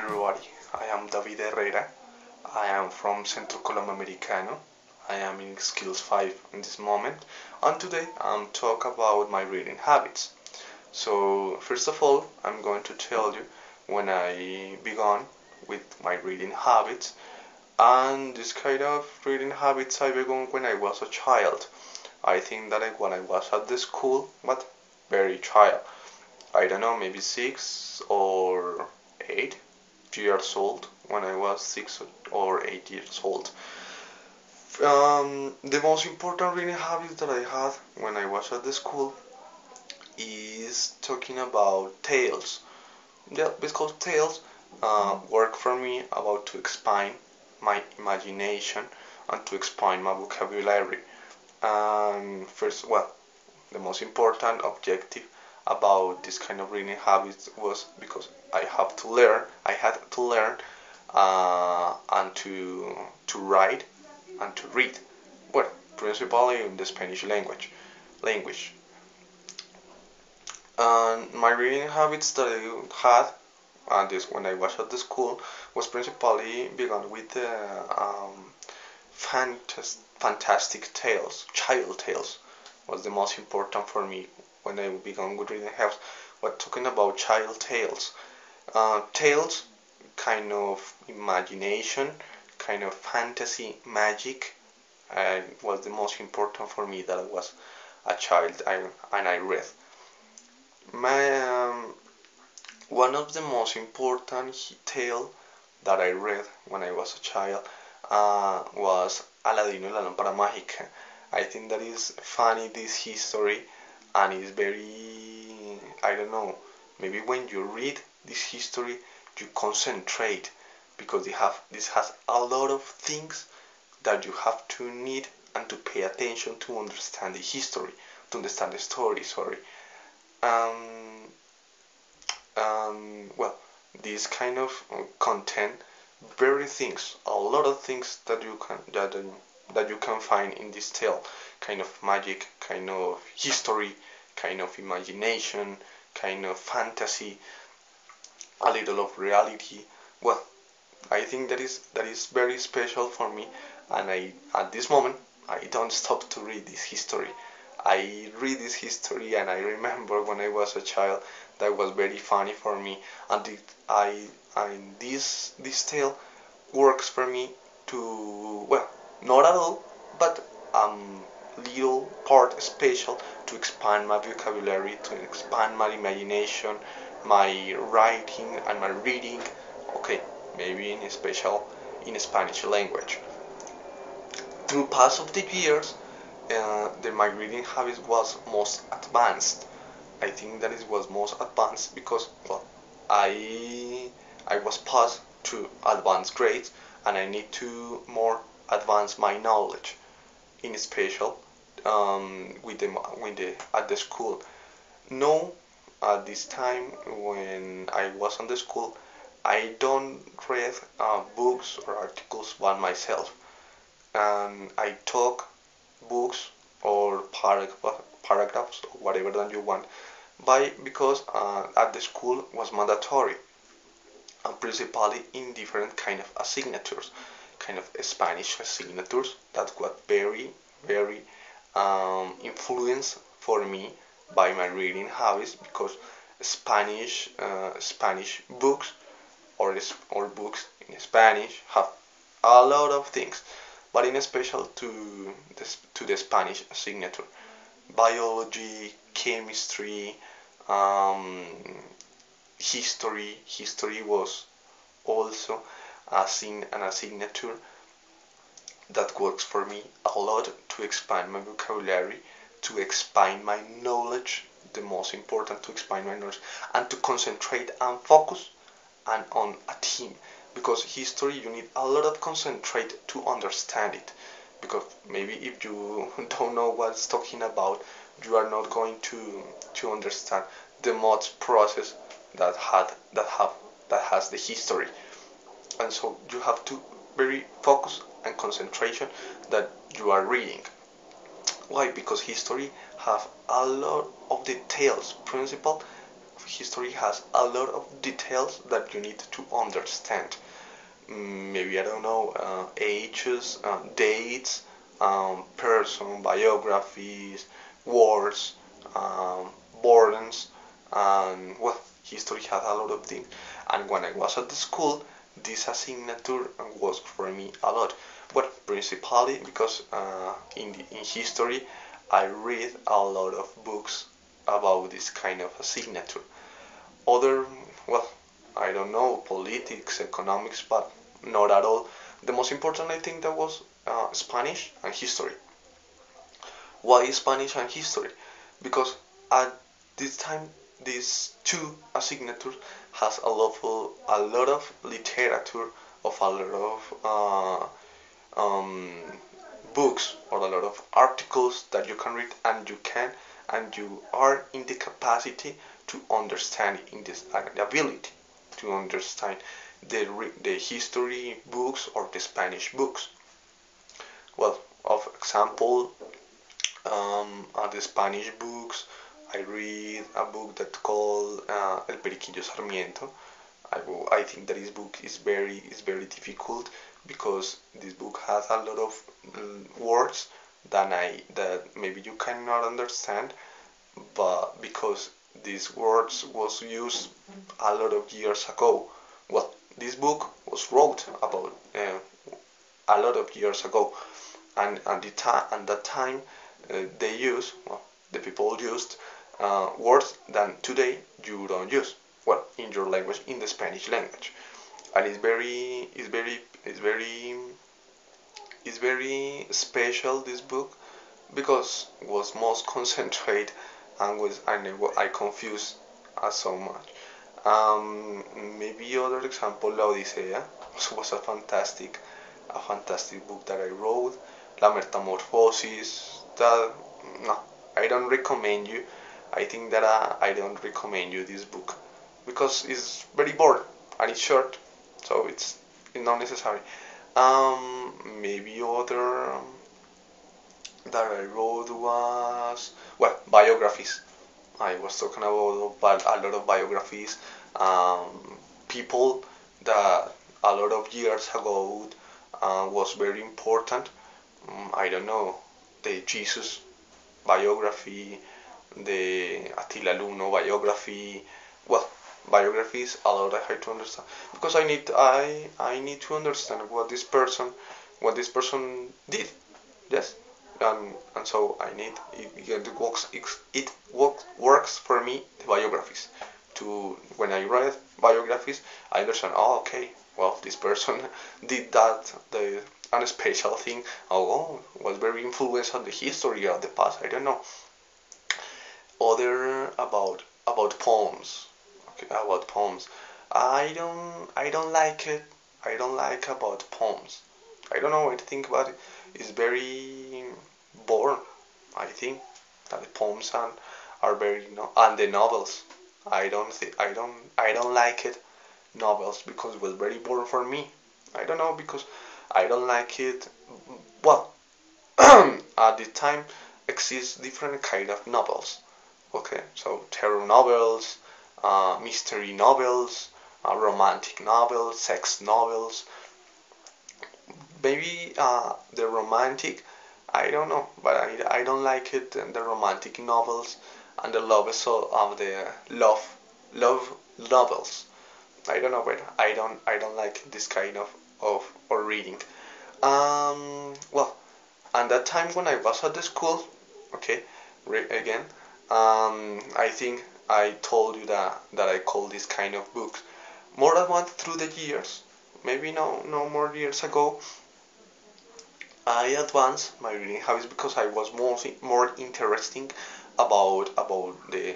everybody, I am David Herrera. I am from Centro Colombo Americano. I am in Skills 5 in this moment, and today I'm talk about my reading habits. So first of all, I'm going to tell you when I began with my reading habits, and this kind of reading habits I began when I was a child. I think that when I was at the school, but very child. I don't know, maybe 6 or 8 years old, when I was 6 or 8 years old. The most important reading habit that I had when I was at the school is talking about tales. Yeah, because tales work for me about to expand my imagination and to expand my vocabulary. And first, well, the most important objective about this kind of reading habits was because I had to learn and to write and to read. Well, principally in the Spanish language. And my reading habits that I had, and this when I was at the school, was principally begun with fantastic tales, child tales, was the most important for me when I began with reading habits. But talking about child tales, tales, kind of imagination, kind of fantasy, magic, was the most important for me that I was a child and I read. My one of the most important tale that I read when I was a child was Aladino y la lámpara mágica. I think that is funny this history and it's very, I don't know, maybe when you read this history you concentrate because this has a lot of things that you have to need and to pay attention to understand the history, to understand the story, sorry. Um, well, this kind of content very things, a lot of things that you can find in this tale, kind of magic, kind of history, kind of imagination, kind of fantasy, a little of reality. Well, I think that is very special for me, and I at this moment I don't stop to read this history. I read this history and I remember when I was a child that was very funny for me, and this tale works for me to, well, not at all, but little part special to expand my vocabulary, to expand my imagination, my writing and my reading. Okay, maybe in special in Spanish language. Through pass of the years, my reading habit was most advanced. I think that it was most advanced because, well, I was passed to advanced grades and I need to more advance my knowledge in special with the at the school. No, at this time when I was on the school, I don't read books or articles by myself. I talk books or paragraphs or whatever that you want by because at the school was mandatory and principally in different kind of signatures, kind of Spanish signatures that got very influenced for me by my reading habits because Spanish books or books in Spanish have a lot of things, but in special to the Spanish signature, biology, chemistry, um, history. History was also a signature that works for me a lot to expand my vocabulary, to expand my knowledge. The most important to expand my knowledge and to concentrate and focus and on a team because history you need a lot of concentrate to understand it because maybe if you don't know what's talking about you are not going to understand the most process that has the history, and so you have to very focus and concentration that you are reading. Why? Because history have a lot of details principle history has a lot of details that you need to understand. Maybe I don't know, ages, dates, person biographies, wars, um, burdens, and well, history has a lot of things. And when I was at the school, this signature was for me a lot. But principally because in history, I read a lot of books about this kind of a signature. Other, well, I don't know, politics, economics, but not at all. The most important, I think, that was Spanish and history. Why Spanish and history? Because at this time, these two signatures has a lot of literature, of a lot of books or a lot of articles that you can read, and you are in the capacity to understand, in this the ability to understand the history books or the Spanish books. Well, of example, the Spanish books, I read a book that called El Periquillo Sarmiento. I think that this book is very difficult because this book has a lot of words that maybe you cannot understand, but because these words was used a lot of years ago. Well, this book was wrote about a lot of years ago, and at that time they use, well, the people used words that today you don't use. Well, in your language, in the Spanish language, and it's very special, this book, because was most concentrate, and I confused so much. Maybe other example, La Odisea was a fantastic book that I wrote. La Metamorphosis. That, no, I don't recommend you. I think that I don't recommend you this book because it's very bored and it's short, so it's not necessary. Maybe other that I wrote was, well, biographies. I was talking about a lot of biographies, people that a lot of years ago was very important. I don't know, the Jesus biography, the Attila Luno biography. Well, biographies a lot I have to understand because I need to understand what this person did. Yes, and so I need it works for me, the biographies. To when I read biographies, I understand. Oh, okay. Well, this person did that. The and a special thing. Oh, was very influenced on the history of the past. I don't know. Other about poems. Okay, about poems. I don't like it. I don't like about poems. I don't know what to think about it. It's very boring. I think that the poems are very and the novels. I don't like it novels because it was very boring for me. I don't know because I don't like it. Well, at the time exist different kind of novels. Okay, so terror novels, mystery novels, romantic novels, sex novels. Maybe the romantic, I don't know, but I don't like it. The romantic novels and the love of the love novels. I don't know, but I don't like this kind of reading. Well, and that time when I was at the school, okay, again, I think I told you that I call this kind of books more than once through the years. Maybe no more years ago. I advanced my reading habits because I was more interesting about the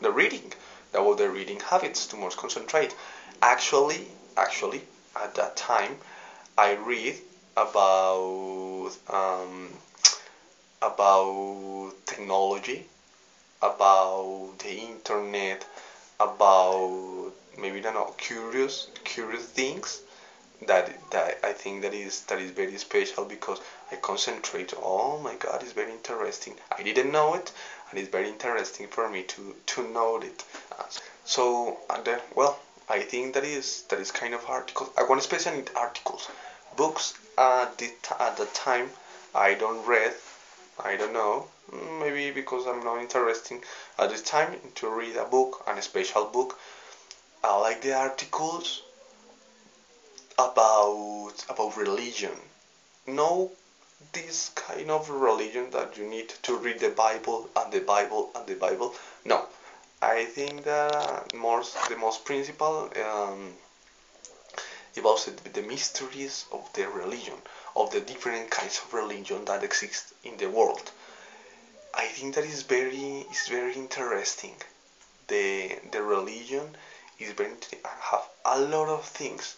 reading, about the reading habits to more concentrate. Actually, at that time, I read about about technology, about the internet, about maybe I don't know curious things that I think that is very special because I concentrate. Oh my God, it's very interesting. I didn't know it, and it's very interesting for me to know it. So and then, well, I think that is kind of articles. I want especially in articles, books at the time I don't read. I don't know. Maybe because I'm not interested at this time to read a book, and a special book. I like the articles about religion. No, this kind of religion that you need to read the Bible and the Bible and the Bible. No, I think that the most principal about the mysteries of the religion, of the different kinds of religion that exist in the world. I think that is very interesting. The religion is very have a lot of things,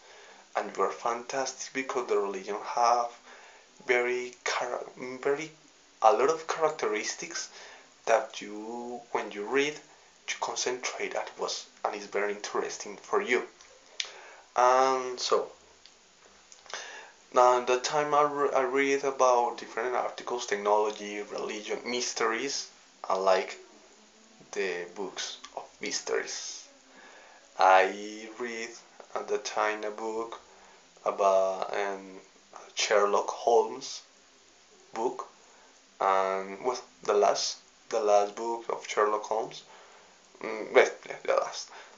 and were fantastic because the religion have very very a lot of characteristics that you when you read you concentrate at was and is very interesting for you. And so now the time I read about different articles, technology, religion, mysteries, I like the books of mysteries. I read at the time a book about Sherlock Holmes book, and well, the last book of Sherlock Holmes. Well, yeah,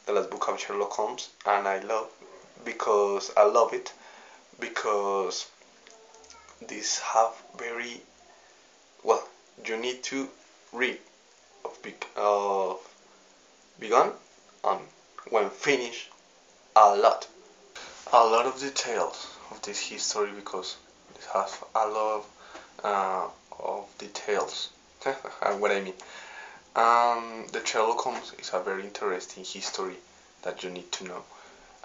the last book of Sherlock Holmes, and I love it because these have very well. You need to read of begun and when finished a lot of details of this history because it has a lot of details. What I mean. The Sherlock Holmes is a very interesting history that you need to know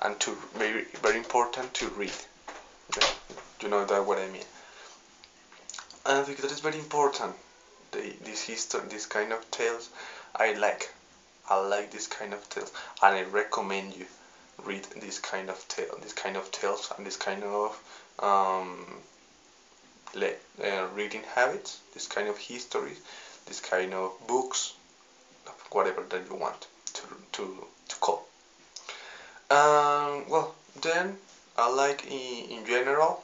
and to very very important to read. Okay? You know that what I mean. And I think that is very important. This history, this kind of tales, I like. I like this kind of tales, and I recommend you read this kind of tales, and this kind of reading habits, this kind of history, this kind of books, whatever that you want to call. Well, then I like in general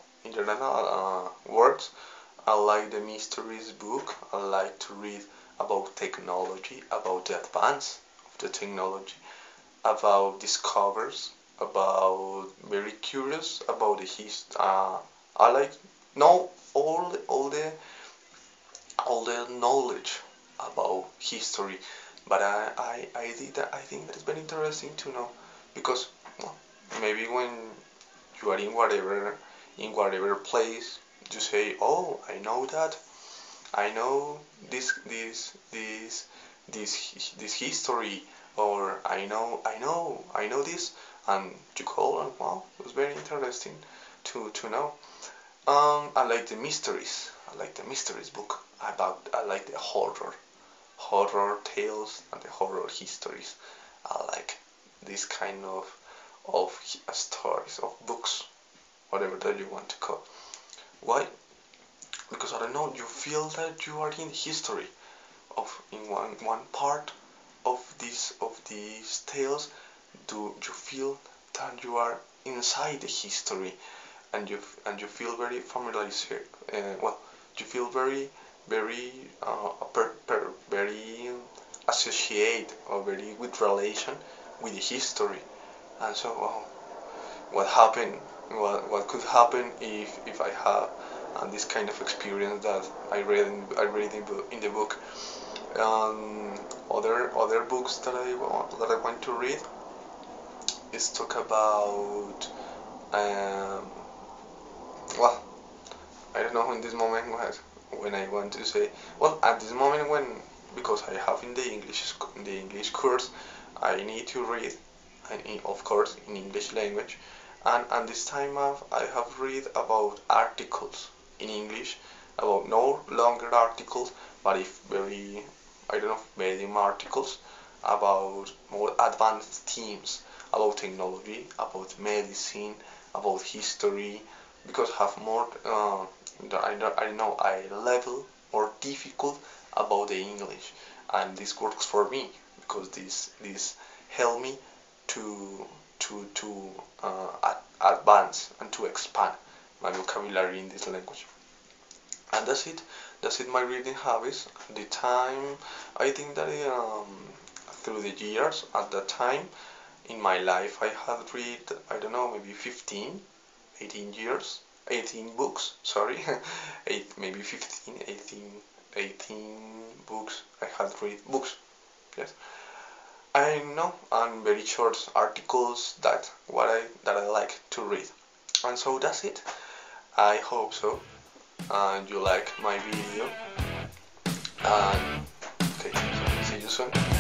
words. I like the mysteries book. I like to read about technology, about the advance of the technology, about discovers, about very curious about the history. I like know all the knowledge about history, but I think that is very interesting to know because well, maybe when you are in whatever place you say, oh, I know that, I know this history, or I know this, and you call and wow, it was very interesting to know. I like the mysteries. I like the mysteries book. I like the horror tales and the horror histories. I like this kind of stories of books, whatever that you want to call. Why? Because I don't know. You feel that you are in history in one part of these tales. Do you feel that you are inside the history, and you feel very familiarized. Well, you feel very very very associate or very good relation with the history. And so what happened? What could happen if I have this kind of experience that I read in the book. Other books that I want to read is talk about um, well, I don't know in this moment when I want to say, well, at this moment when, because I have in the English course, I need to read, and of course in English language, and this time I have read about articles in English, about no longer articles, but if very, I don't know, medium articles about more advanced themes, about technology, about medicine, about history, because have more I know I level more difficult about the English, and this works for me because this help me to advance and to expand my vocabulary in this language. And that's it, my reading habits. The time, I think that through the years, at that time in my life, I had read, I don't know, maybe 15, 18 years, 18 books, sorry, maybe 15, 18 books. I had read books, yes. I know, and very short articles that I like to read. And so that's it. I hope so. And you like my video. And okay, so see you soon.